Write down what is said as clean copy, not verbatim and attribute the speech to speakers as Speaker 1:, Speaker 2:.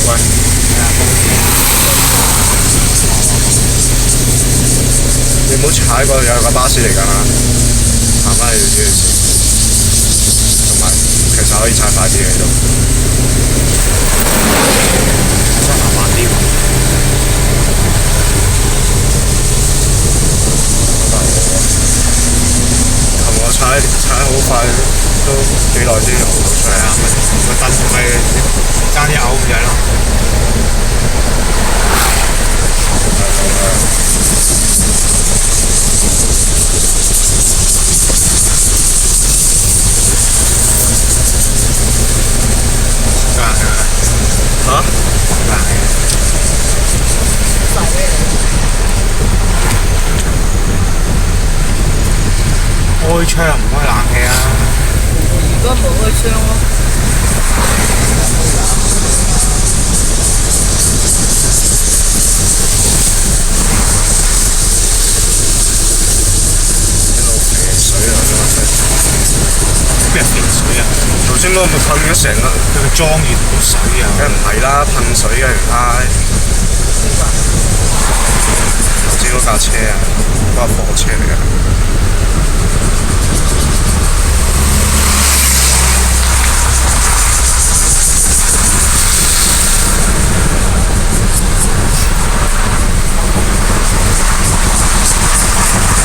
Speaker 1: 喂，你唔好踩過有架巴士嚟㗎啦，行翻去條線，同埋其實可以踩快啲嘅都。我想行慢啲喎。同我踩好快都幾耐先游到出嚟啊！
Speaker 2: 個凳咪爭啲嘔咁滯咯。
Speaker 1: 嚇？
Speaker 2: 開窗唔開冷氣啊！
Speaker 3: 而家冇開窗咯。
Speaker 1: 一路肥水啊！
Speaker 2: 邊係肥水啊？
Speaker 1: 頭先嗰個咪噴咗成個，
Speaker 2: 佢個莊園冇水啊！
Speaker 1: 梗唔係啦，噴水嘅條街。頭先嗰架車啊，嗰架貨車嚟嘅。